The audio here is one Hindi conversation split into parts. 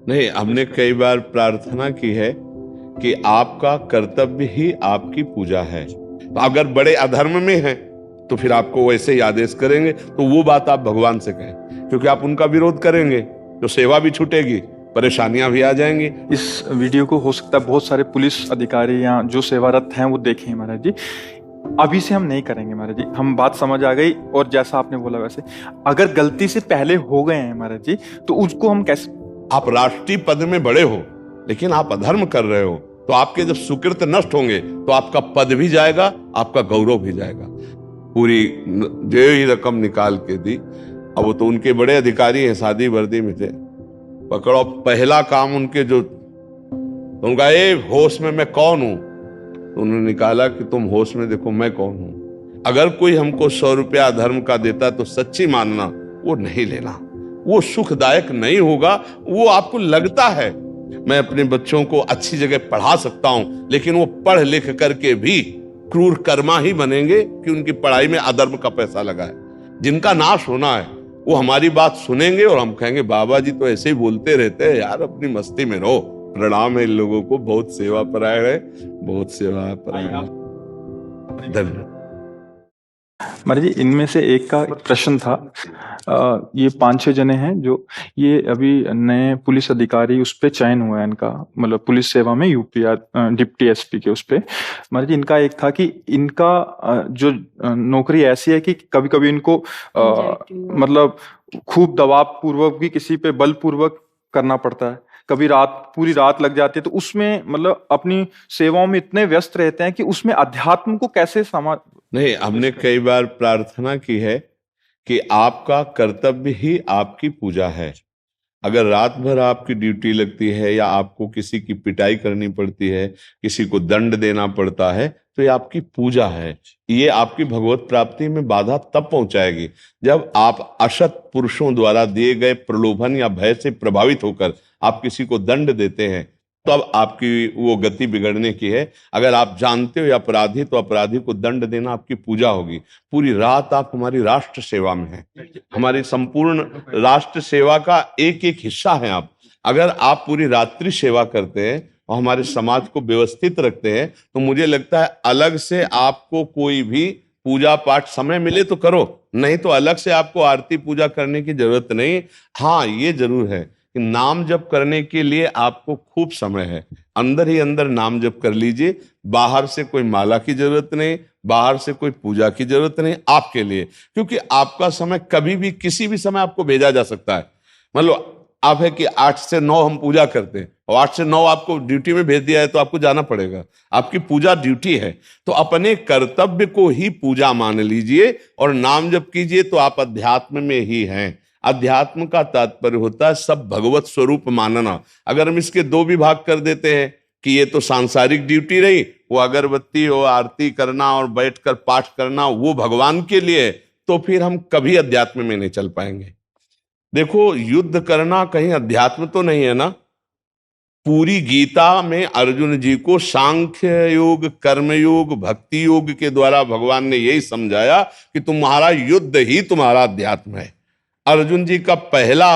नहीं, हमने कई बार प्रार्थना की है कि आपका कर्तव्य ही आपकी पूजा है। तो अगर बड़े अधर्म में हैं तो फिर आपको वैसे ही आदेश करेंगे, तो वो बात आप भगवान से कहें, क्योंकि आप उनका विरोध करेंगे तो सेवा भी छूटेगी, परेशानियां भी आ जाएंगी। इस वीडियो को हो सकता है बहुत सारे पुलिस अधिकारी या जो सेवारत हैं वो देखें महाराज जी। अभी से हम नहीं करेंगे महाराज जी, हम बात समझ आ गई। और जैसा आपने बोला वैसे अगर गलती से पहले हो गए हैं महाराज जी, तो उसको हम कैसे। आप राष्ट्रीय पद में बड़े हो लेकिन आप अधर्म कर रहे हो, तो आपके जब सुकृत नष्ट होंगे तो आपका पद भी जाएगा, आपका गौरव भी जाएगा। पूरी जो ही रकम निकाल के दी। अब वो तो उनके बड़े अधिकारी हैं, शादी वर्दी में थे, पकड़ो पहला काम उनके जो, तो उनका ए होश में मैं कौन हूं, तो उन्होंने निकाला कि तुम होश में देखो मैं कौन हूं। अगर कोई हमको 100 रुपया धर्म का देता तो सच्ची मानना वो नहीं लेना, वो सुखदायक नहीं होगा। वो आपको लगता है मैं अपने बच्चों को अच्छी जगह पढ़ा सकता हूं, लेकिन वो पढ़ लिख करके भी क्रूर कर्मा ही बनेंगे कि उनकी पढ़ाई में अधर्म का पैसा लगा है। जिनका नाश होना है वो हमारी बात सुनेंगे और हम कहेंगे बाबा जी तो ऐसे ही बोलते रहते हैं यार, अपनी मस्ती में रहो। प्रणाम है इन लोगों को, बहुत सेवा परायण है, बहुत सेवा परायण है। धन्यवाद। महाराज जी इनमें से एक का प्रश्न था, ये 5-6 जने हैं जो ये अभी नए पुलिस अधिकारी उस पे चयन हुआ है इनका, मतलब पुलिस सेवा में यूपी या डिप्टी एसपी के उस पे। महाराज जी इनका एक था कि इनका जो नौकरी ऐसी है कि कभी कभी इनको मतलब खूब दबाव पूर्वक भी किसी पे बल पूर्वक करना पड़ता है, कभी रात पूरी रात लग जाती है। तो उसमें मतलब अपनी सेवाओं में इतने व्यस्त रहते हैं कि उसमें अध्यात्म को कैसे नहीं, हमने कई बार प्रार्थना की है कि आपका कर्तव्य ही आपकी पूजा है। अगर रात भर आपकी ड्यूटी लगती है या आपको किसी की पिटाई करनी पड़ती है, किसी को दंड देना पड़ता है, तो ये आपकी पूजा है। ये आपकी भगवत प्राप्ति में बाधा तब पहुंचाएगी जब आप असत पुरुषों द्वारा दिए गए प्रलोभन या भय से प्रभावित होकर आप किसी को दंड देते हैं, तब आपकी वो गति बिगड़ने की है। अगर आप जानते हो अपराधी, तो अपराधी को दंड देना आपकी पूजा होगी। पूरी रात आप हमारी राष्ट्र सेवा में हैं, हमारी संपूर्ण राष्ट्र सेवा का एक एक हिस्सा है आप। अगर आप पूरी रात्रि सेवा करते हैं और हमारे समाज को व्यवस्थित रखते हैं, तो मुझे लगता है अलग से आपको कोई भी पूजा पाठ समय मिले तो करो, नहीं तो अलग से आपको आरती पूजा करने की जरूरत नहीं। हाँ, ये जरूर है कि नाम जप करने के लिए आपको खूब समय है, अंदर ही अंदर नाम जप कर लीजिए। बाहर से कोई माला की जरूरत नहीं, बाहर से कोई पूजा की जरूरत नहीं आपके लिए, क्योंकि आपका समय कभी भी किसी भी समय आपको भेजा जा सकता है। मतलब आप है कि 8 से 9 हम पूजा करते हैं और 8 से 9 आपको ड्यूटी में भेज दिया है तो आपको जाना पड़ेगा, आपकी पूजा ड्यूटी है। तो अपने कर्तव्य को ही पूजा मान लीजिए और नाम जप कीजिए, तो आप अध्यात्म में ही हैं। अध्यात्म का तात्पर्य होता है सब भगवत स्वरूप मानना। अगर हम इसके 2 विभाग कर देते हैं कि ये तो सांसारिक ड्यूटी रही, वो अगरबत्ती और आरती करना और बैठकर पाठ करना वो भगवान के लिए, तो फिर हम कभी अध्यात्म में नहीं चल पाएंगे। देखो, युद्ध करना कहीं अध्यात्म तो नहीं है ना। पूरी गीता में अर्जुन जी को सांख्य योग, कर्म योग, भक्ति योग के द्वारा भगवान ने यही समझाया कि तुम्हारा युद्ध ही तुम्हारा अध्यात्म है। अर्जुन जी का पहला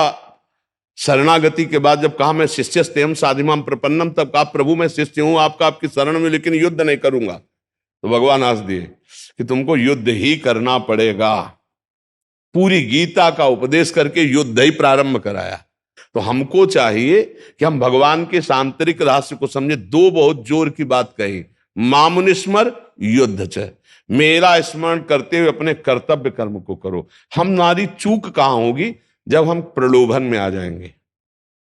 शरणागति के बाद जब कहा मैं शिष्यस्तेहं साधिमाम प्रपन्नम, तब कहा प्रभु मैं शिष्य हूं आपका, आपकी शरण में, लेकिन युद्ध नहीं करूंगा। तो भगवान हंस दिए कि तुमको युद्ध ही करना पड़ेगा। पूरी गीता का उपदेश करके युद्ध ही प्रारंभ कराया। तो हमको चाहिए कि हम भगवान के आंतरिक रहस्य को समझे। 2 बहुत जोर की बात कही, मामुनिस्मर युद्ध च, मेरा स्मरण करते हुए अपने कर्तव्य कर्म को करो। हमारी चूक कहां होगी? जब हम प्रलोभन में आ जाएंगे,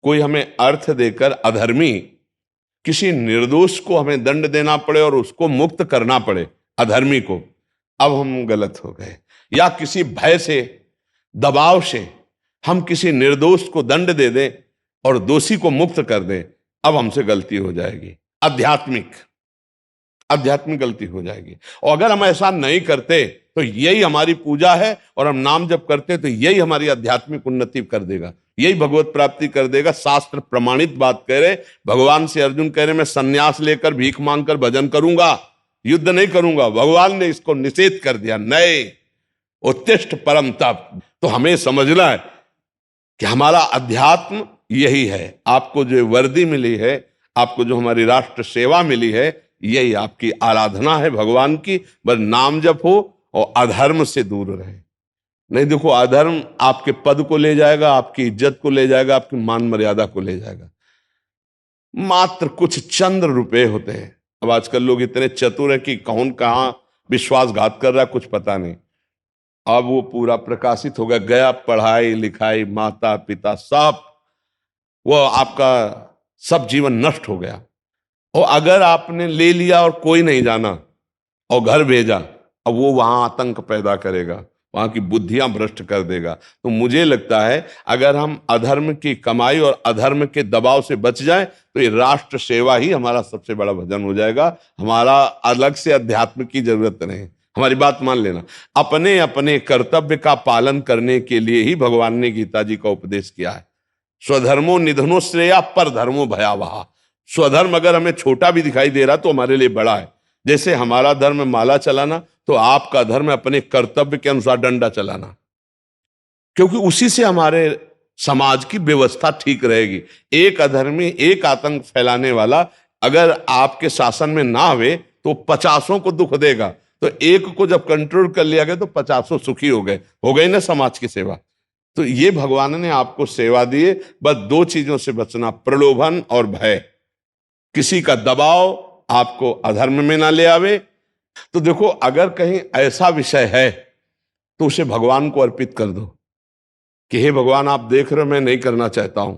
कोई हमें अर्थ देकर अधर्मी किसी निर्दोष को हमें दंड देना पड़े और उसको मुक्त करना पड़े अधर्मी को, अब हम गलत हो गए। या किसी भय से, दबाव से हम किसी निर्दोष को दंड दे दें और दोषी को मुक्त कर दें, अब हमसे गलती हो जाएगी, आध्यात्मिक गलती हो जाएगी। और अगर हम ऐसा नहीं करते तो यही हमारी पूजा है, और हम नाम जप करते तो यही हमारी आध्यात्मिक उन्नति कर देगा, यही भगवत प्राप्ति कर देगा। शास्त्र प्रमाणित बात कह रहे, भगवान से अर्जुन कह रहे मैं सन्यास लेकर भीख मांगकर भजन करूंगा, युद्ध नहीं करूंगा। भगवान ने इसको निषेध कर दिया, नहीं, उत्तिष्ठ परम तप। तो हमें समझना है कि हमारा अध्यात्म यही है। आपको जो वर्दी मिली है, आपको जो हमारी राष्ट्र सेवा मिली है, यही आपकी आराधना है भगवान की। बस नाम जप हो और अधर्म से दूर रहे। नहीं देखो, अधर्म आपके पद को ले जाएगा, आपकी इज्जत को ले जाएगा, आपकी मान मर्यादा को ले जाएगा। मात्र कुछ चंद रुपए होते हैं। अब आजकल लोग इतने चतुर हैं कि कौन कहाँ विश्वासघात कर रहा है कुछ पता नहीं। अब वो पूरा प्रकाशित हो गया, गया पढ़ाई लिखाई, माता पिता सब, वो आपका सब जीवन नष्ट हो गया। और अगर आपने ले लिया और कोई नहीं जाना और घर भेजा, अब वो वहां आतंक पैदा करेगा, वहां की बुद्धियां भ्रष्ट कर देगा। तो मुझे लगता है अगर हम अधर्म की कमाई और अधर्म के दबाव से बच जाएं तो ये राष्ट्र सेवा ही हमारा सबसे बड़ा भजन हो जाएगा। हमारा अलग से अध्यात्म की जरूरत नहीं। हमारी बात मान लेना, अपने अपने कर्तव्य का पालन करने के लिए ही भगवान ने गीता जी का उपदेश किया है। स्वधर्मो निधनो श्रेया पर धर्मो भयावहा। स्वधर्म अगर हमें छोटा भी दिखाई दे रहा तो हमारे लिए बड़ा है। जैसे हमारा धर्म माला चलाना, तो आपका धर्म अपने कर्तव्य के अनुसार डंडा चलाना, क्योंकि उसी से हमारे समाज की व्यवस्था ठीक रहेगी। एक अधर्मी, एक आतंक फैलाने वाला अगर आपके शासन में ना आवे तो 50 को दुख देगा। तो एक को जब कंट्रोल कर लिया गया तो 50 सुखी हो गए ना समाज की सेवा। तो ये भगवान ने आपको सेवा दी है। बस दो चीजों से बचना, प्रलोभन और भय। किसी का दबाव आपको अधर्म में ना ले आवे। तो देखो, अगर कहीं ऐसा विषय है तो उसे भगवान को अर्पित कर दो कि हे भगवान, आप देख रहे हो मैं नहीं करना चाहता हूं,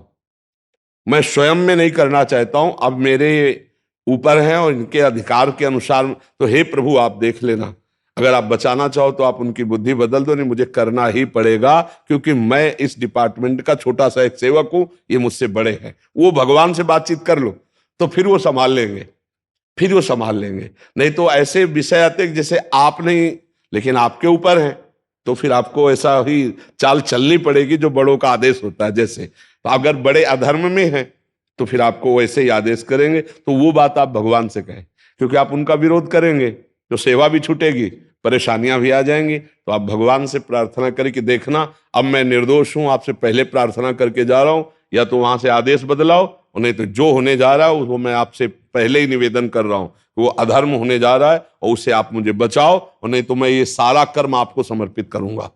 मैं स्वयं में नहीं करना चाहता हूं, अब मेरे ऊपर हैं और इनके अधिकार के अनुसार, तो हे प्रभु आप देख लेना। अगर आप बचाना चाहो तो आप उनकी बुद्धि बदल दो, नहीं मुझे करना ही पड़ेगा क्योंकि मैं इस डिपार्टमेंट का छोटा सा एक सेवक हूं, ये मुझसे बड़े हैं। वो भगवान से बातचीत कर लो तो फिर वो संभाल लेंगे, फिर वो संभाल लेंगे। नहीं तो ऐसे विषय आते जैसे आप नहीं, लेकिन आपके ऊपर है, तो फिर आपको ऐसा ही चाल चलनी पड़ेगी जो बड़ों का आदेश होता है। जैसे तो अगर बड़े अधर्म में हैं तो फिर आपको वैसे ही आदेश करेंगे। तो वो बात आप भगवान से कहें, क्योंकि आप उनका विरोध करेंगे तो सेवा भी छूटेगी, परेशानियां भी आ जाएंगी। तो आप भगवान से प्रार्थना करें कि देखना, अब मैं निर्दोष हूं, आपसे पहले प्रार्थना करके जा रहा हूं, या तो वहां से आदेश बदलाओ, और नहीं तो जो होने जा रहा है वो मैं आपसे पहले ही निवेदन कर रहा हूं कि वो अधर्म होने जा रहा है और उससे आप मुझे बचाओ, और नहीं तो मैं ये सारा कर्म आपको समर्पित करूंगा।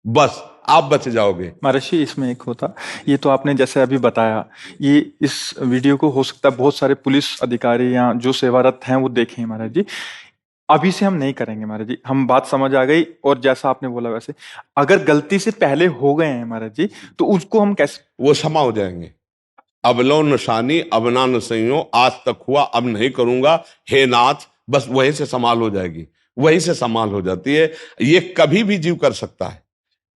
बस आप बच जाओगे। महर्षि, इसमें एक होता, ये तो आपने जैसे अभी बताया, ये इस वीडियो को हो सकता है बहुत सारे पुलिस अधिकारी या जो सेवारत हैं वो देखें महाराज जी। अभी से हम नहीं करेंगे महाराज जी, हम बात समझ आ गई। और जैसा आपने बोला वैसे अगर गलती से पहले हो गए हैं महाराज जी तो उसको हम कैसे, वो क्षमा हो जाएंगे। अब लो नशानी अब ना नसइयो, आज तक हुआ अब नहीं करूंगा, हे नाथ, बस वहीं से संभाल हो जाएगी, वहीं से संभाल हो जाती है। ये कभी भी जीव कर सकता है।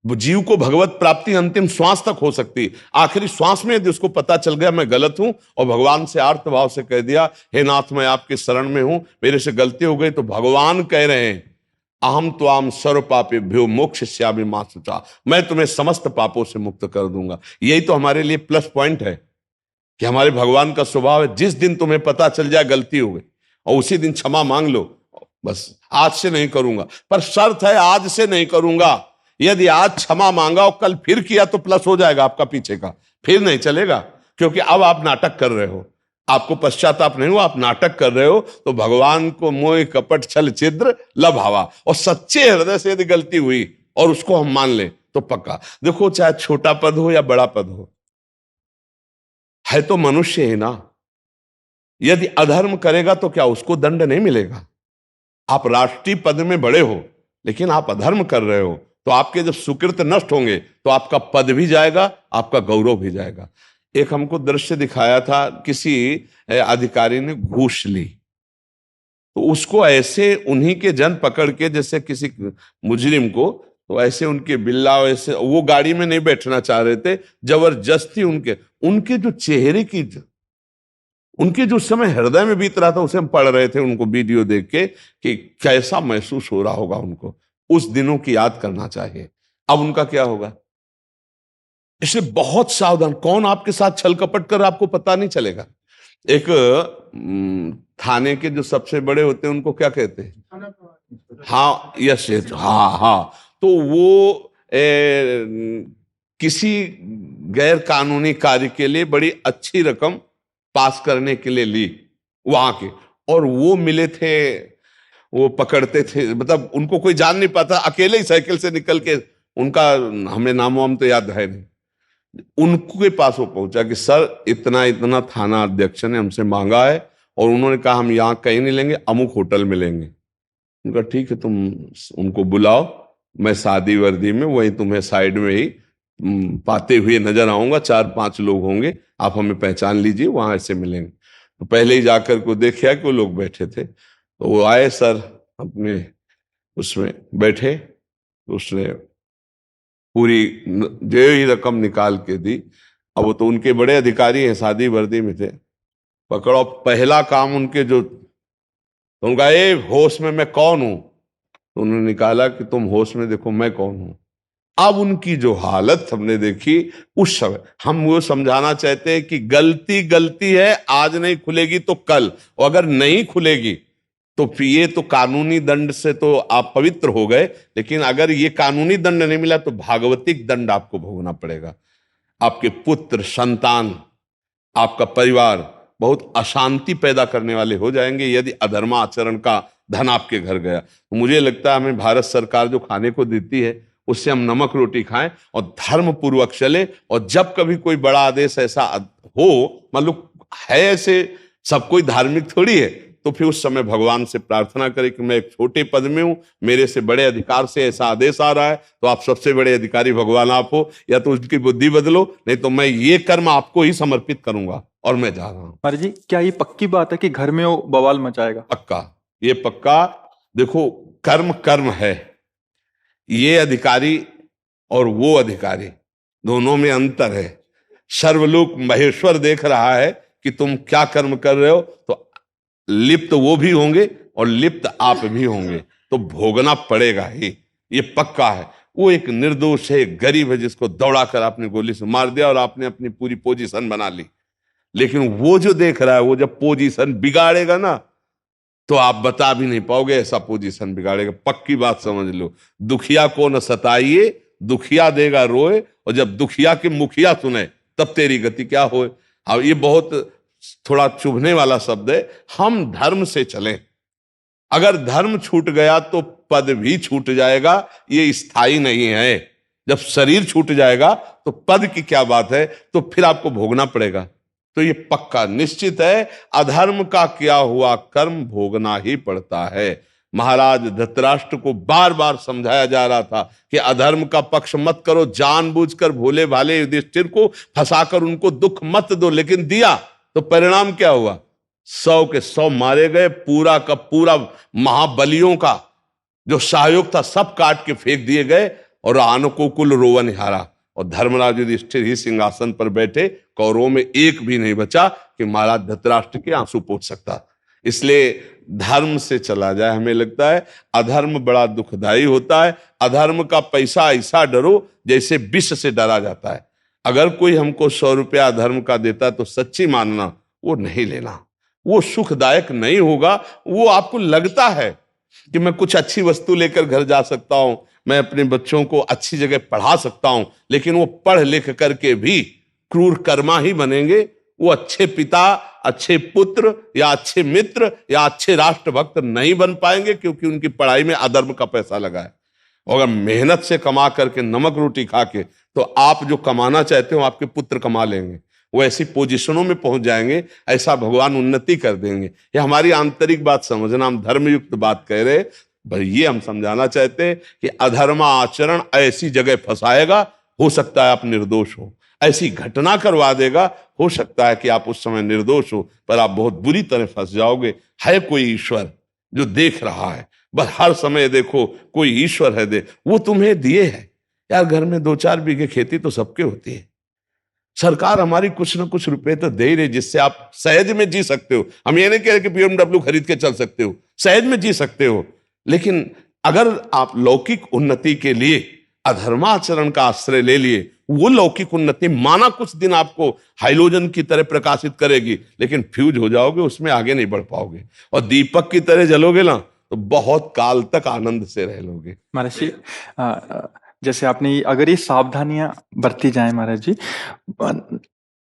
वो जीव को भगवत प्राप्ति अंतिम श्वास तक हो सकती है। आखिरी श्वास में यदि उसको पता चल गया मैं गलत हूं और भगवान से आर्त भाव से कह दिया हे नाथ मैं आपके शरण में हूं, मेरे से गलती हो गई, तो भगवान कह रहे हैं अहम त्वाम सर्व पापेभ्यो मोक्षयिष्यामि मा शुचा, मैं तुम्हें समस्त पापों से मुक्त कर दूंगा। यही तो हमारे लिए प्लस पॉइंट है कि हमारे भगवान का स्वभाव है, जिस दिन तुम्हें पता चल जाए गलती हो गई और उसी दिन क्षमा मांग लो, बस आज से नहीं करूंगा। पर शर्त है आज से नहीं करूंगा। यदि आज क्षमा मांगा और कल फिर किया तो प्लस हो जाएगा आपका पीछे का, फिर नहीं चलेगा, क्योंकि अब आप नाटक कर रहे हो, आपको पश्चाताप नहीं हुआ, आप नाटक कर रहे हो। तो भगवान को मोह कपट छल छिद्र लभावा, और सच्चे हृदय से यदि गलती हुई और उसको हम मान लें तो पक्का। देखो चाहे छोटा पद हो या बड़ा पद हो, है तो मनुष्य ही ना। यदि अधर्म करेगा तो क्या उसको दंड नहीं मिलेगा? आप राष्ट्रीय पद में बड़े हो लेकिन आप अधर्म कर रहे हो, तो आपके जब सुकृत नष्ट होंगे तो आपका पद भी जाएगा, आपका गौरव भी जाएगा। एक हमको दृश्य दिखाया था, किसी अधिकारी ने घूस ली, तो उसको ऐसे उन्हीं के जन पकड़ के, जैसे किसी मुजरिम को, तो ऐसे उनके बिल्ला, ऐसे वो गाड़ी में नहीं बैठना चाह रहे थे, जबरदस्ती उनके जो चेहरे की, उनके जो समय हृदय में बीत रहा था उसे हम पढ़ रहे थे उनको वीडियो देख के कि कैसा महसूस हो रहा होगा उनको। उस दिनों की याद करना चाहिए। अब उनका क्या होगा? इसलिए बहुत सावधान, कौन आपके साथ छल कपट कर आपको पता नहीं चलेगा। एक थाने के जो सबसे बड़े होते हैं उनको क्या कहते हैं? हाँ, यस, हाँ हाँ। तो वो किसी गैर कानूनी कार्य के लिए बड़ी अच्छी रकम पास करने के लिए ली वहां के, और वो मिले थे, वो पकड़ते थे, मतलब उनको कोई जान नहीं पाता, अकेले ही साइकिल से निकल के, उनका हमें नाम वाम तो याद है नहीं, उनके पास वो पहुंचा कि सर इतना इतना थाना अध्यक्ष ने हमसे मांगा है और उन्होंने कहा हम यहाँ कहीं नहीं लेंगे, अमुक होटल में लेंगे। उनका ठीक है, तुम उनको बुलाओ, मैं सादी वर्दी में वही तुम्हें साइड में ही पाते हुए नजर आऊंगा, 4-5 लोग होंगे, आप हमें पहचान लीजिए, वहां ऐसे मिलेंगे। तो पहले ही जाकर को देखा कि वो लोग बैठे थे, तो वो आए सर अपने उसमें बैठे, उसने पूरी जो ही रकम निकाल के दी। अब वो तो उनके बड़े अधिकारी हैं, सादी वर्दी में थे, पकड़ो, पहला काम उनके जो, तो उनका ए होश में मैं कौन हूं, तो उन्होंने निकाला कि तुम होश में देखो मैं कौन हूं। अब उनकी जो हालत हमने देखी उस समय, हम वो समझाना चाहते हैं कि गलती गलती है, आज नहीं खुलेगी तो कल, और अगर नहीं खुलेगी तो फिर ये तो कानूनी दंड से तो आप पवित्र हो गए, लेकिन अगर ये कानूनी दंड नहीं मिला तो भागवतिक दंड आपको भोगना पड़ेगा। आपके पुत्र संतान, आपका परिवार बहुत अशांति पैदा करने वाले हो जाएंगे यदि अधर्माचरण का धन आपके घर गया। तो मुझे लगता है हमें भारत सरकार जो खाने को देती है उससे हम नमक रोटी खाएं और धर्म पूर्वक चले, और जब कभी कोई बड़ा आदेश ऐसा हो, मतलब है ऐसे, सब कोई धार्मिक थोड़ी है, तो फिर उस समय भगवान से प्रार्थना करें कि मैं एक छोटे पद में हूं, मेरे से बड़े अधिकार से ऐसा आदेश आ रहा है, तो आप सबसे बड़े अधिकारी भगवान आप हो, या तो उसकी बुद्धि बदलो, नहीं तो मैं ये कर्म आपको ही समर्पित करूंगा और मैं जा रहा हूं। महाराज जी, क्या ये पक्की बात है कि घर में वो बवाल मचाएगा? पक्का, ये पक्का। देखो, कर्म कर्म है, ये अधिकारी और वो अधिकारी दोनों में अंतर है। सर्वलोक महेश्वर देख रहा है कि तुम क्या कर्म कर रहे हो, तो लिप्त वो भी होंगे और लिप्त आप भी होंगे, तो भोगना पड़ेगा ही, ये पक्का है। वो एक निर्दोष है, एक गरीब है, जिसको दौड़ाकर आपने गोली से मार दिया और आपने अपनी पूरी पोजीशन बना ली, लेकिन वो जो देख रहा है, वो जब पोजीशन बिगाड़ेगा ना, तो आप बता भी नहीं पाओगे, ऐसा पोजीशन बिगाड़ेगा। पक्की बात समझ लो, दुखिया को न सताइए, दुखिया देगा रोए, और जब दुखिया के मुखिया सुने तब तेरी गति क्या होए। अब ये बहुत थोड़ा चुभने वाला शब्द है। हम धर्म से चलें, अगर धर्म छूट गया तो पद भी छूट जाएगा, ये स्थायी नहीं है। जब शरीर छूट जाएगा तो पद की क्या बात है, तो फिर आपको भोगना पड़ेगा। तो ये पक्का निश्चित है, अधर्म का किया हुआ कर्म भोगना ही पड़ता है। महाराज धृतराष्ट्र को बार बार समझाया जा रहा था कि अधर्म का पक्ष मत करो, जानबूझकर भोले भाले युधिष्ठिर को फंसाकर उनको दुख मत दो, लेकिन दिया तो परिणाम क्या हुआ, 100 के 100 मारे गए, पूरा का पूरा महाबलियों का जो सहयोग था सब काट के फेंक दिए गए, और अनुकुल रोवन हारा, और धर्मराज युधिष्ठिर ही सिंहासन पर बैठे, कौरवों में एक भी नहीं बचा कि महाराज धृतराष्ट्र के आंसू पोंछ सकता। इसलिए धर्म से चला जाए। हमें लगता है अधर्म बड़ा दुखदाई होता है, अधर्म का पैसा ऐसा डरो जैसे विष से डरा जाता है। अगर कोई हमको 100 रुपया अधर्म का देता है तो सच्ची मानना वो नहीं लेना, वो सुखदायक नहीं होगा। वो आपको लगता है कि मैं कुछ अच्छी वस्तु लेकर घर जा सकता हूं, मैं अपने बच्चों को अच्छी जगह पढ़ा सकता हूं, लेकिन वो पढ़ लिख करके भी क्रूर कर्मा ही बनेंगे। वो अच्छे पिता, अच्छे पुत्र या अच्छे मित्र या अच्छे राष्ट्रभक्त नहीं बन पाएंगे, क्योंकि उनकी पढ़ाई में अधर्म का पैसा लगा है। और अगर मेहनत से कमा करके नमक रोटी खा के, तो आप जो कमाना चाहते हो आपके पुत्र कमा लेंगे, वो ऐसी पोजीशनों में पहुंच जाएंगे, ऐसा भगवान उन्नति कर देंगे। ये हमारी आंतरिक बात समझना, हम धर्मयुक्त बात कह रहे, भाई ये हम समझाना चाहते हैं कि अधर्मा आचरण ऐसी जगह फंसाएगा, हो सकता है आप निर्दोष हो, ऐसी घटना करवा देगा, हो सकता है कि आप उस समय निर्दोष हो, पर आप बहुत बुरी तरह फंस जाओगे। है कोई ईश्वर जो देख रहा है, बस हर समय देखो कोई ईश्वर है, दे वो तुम्हें दिए है यार। घर में 2-4 बीघे खेती तो सबके होती है, सरकार हमारी कुछ ना कुछ रुपए तो दे ही रही, जिससे आप सहज में जी सकते हो। हम ये नहीं कह रहे कि BMW खरीद के चल सकते हो, सहज में जी सकते हो, लेकिन अगर आप लौकिक उन्नति के लिए अधर्माचरण का आश्रय ले लिए, वो लौकिक उन्नति माना कुछ दिन आपको हाइलोजन की तरह प्रकाशित करेगी, लेकिन फ्यूज हो जाओगे, उसमें आगे नहीं बढ़ पाओगे, और दीपक की तरह जलोगे ना तो बहुत काल तक आनंद से रह लोगे। महर्षि, जैसे आपने अगर ये सावधानियां बरती जाएं महाराज जी,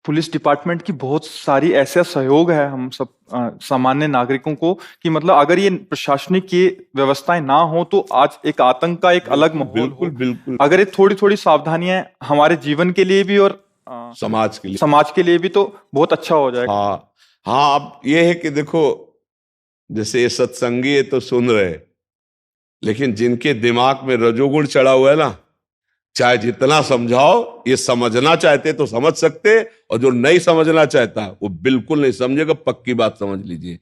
पुलिस डिपार्टमेंट की बहुत सारी ऐसा सहयोग है हम सब सामान्य नागरिकों को, कि मतलब अगर ये प्रशासनिक ये व्यवस्थाएं ना हो तो आज एक आतंक का एक अलग माहौल बिल्कुल हो। बिल्कुल अगर ये थोड़ी थोड़ी सावधानियां हमारे जीवन के लिए भी और समाज के लिए, समाज के लिए भी, तो बहुत अच्छा हो जाएगा। हाँ हाँ। अब ये है कि देखो, जैसे ये सत्संगी है तो सुन रहे, लेकिन जिनके दिमाग में रजोगुण चढ़ा हुआ है ना, चाहे जितना समझाओ, ये समझना चाहते तो समझ सकते, और जो नहीं समझना चाहता वो बिल्कुल नहीं समझेगा। पक्की बात समझ लीजिए,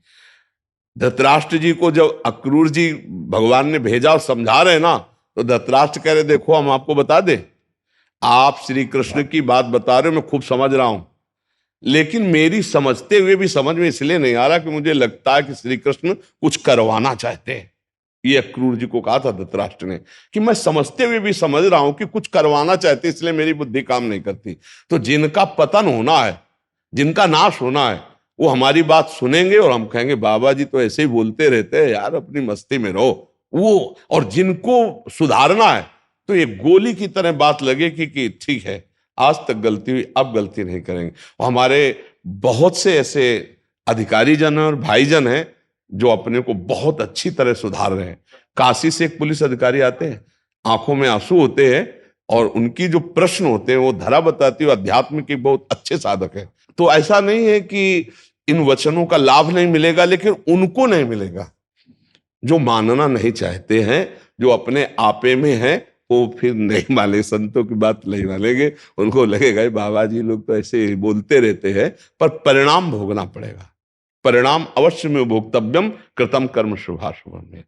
धृतराष्ट्र जी को जब अक्रूर जी भगवान ने भेजा और समझा रहे ना, तो धृतराष्ट्र कह रहे देखो हम आपको बता दें, आप श्री कृष्ण की बात बता रहे हो, मैं खूब समझ रहा हूं, लेकिन मेरी समझते हुए भी समझ में इसलिए नहीं आ रहा कि मुझे लगता है कि श्री कृष्ण कुछ करवाना चाहते हैं। ये अक्रूर जी को कहा था धृतराष्ट्र ने, कि मैं समझते हुए भी समझ रहा हूं कि कुछ करवाना चाहते, इसलिए मेरी बुद्धि काम नहीं करती। तो जिनका पतन होना है, जिनका नाश होना है, वो हमारी बात सुनेंगे और हम कहेंगे बाबा जी तो ऐसे ही बोलते रहते हैं यार, अपनी मस्ती में रहो। वो, और जिनको सुधारना है तो ये गोली की तरह बात लगेगी कि ठीक है, आज तक गलती हुई, अब गलती नहीं करेंगे। और हमारे बहुत से ऐसे अधिकारी जन और भाईजन हैं जो अपने को बहुत अच्छी तरह सुधार रहे हैं। काशी से एक पुलिस अधिकारी आते हैं, आंखों में आंसू होते हैं, और उनकी जो प्रश्न होते हैं वो धरा बताती है, अध्यात्म के बहुत अच्छे साधक है। तो ऐसा नहीं है कि इन वचनों का लाभ नहीं मिलेगा, लेकिन उनको नहीं मिलेगा जो मानना नहीं चाहते हैं, जो अपने आपे में हैं, वो फिर नहीं माने, संतों की बात नहीं मानेंगे। उनको लगेगा ये बाबा जी लोग तो ऐसे बोलते रहते हैं, पर परिणाम भोगना पड़ेगा। परिणाम अवश्य में भोक्तव्यम, कृतम कर्म शुभाशुभम में।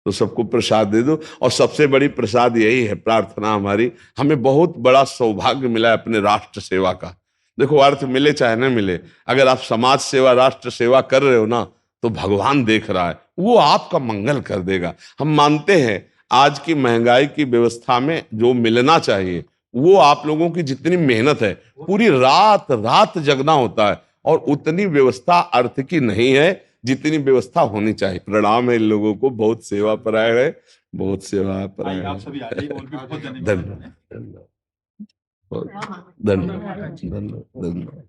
तो सबको प्रसाद दे दो, और सबसे बड़ी प्रसाद यही है, प्रार्थना हमारी। हमें बहुत बड़ा सौभाग्य मिला है अपने राष्ट्र सेवा का। देखो, अर्थ मिले चाहे न मिले, अगर आप समाज सेवा, राष्ट्र सेवा कर रहे हो ना, तो भगवान देख रहा है, वो आपका मंगल कर देगा। हम मानते हैं आज की महंगाई की व्यवस्था में जो मिलना चाहिए, वो आप लोगों की जितनी मेहनत है, पूरी रात रात जगना होता है, और उतनी व्यवस्था अर्थ की नहीं है जितनी व्यवस्था होनी चाहिए। प्रणाम है इन लोगों को, बहुत सेवा परायण है, बहुत सेवा परायण आप है। सभी आ जाइए, और भी बहुत धन्यवाद, धन्यवाद, धन्यवाद, धन्यवाद, धन्यवाद।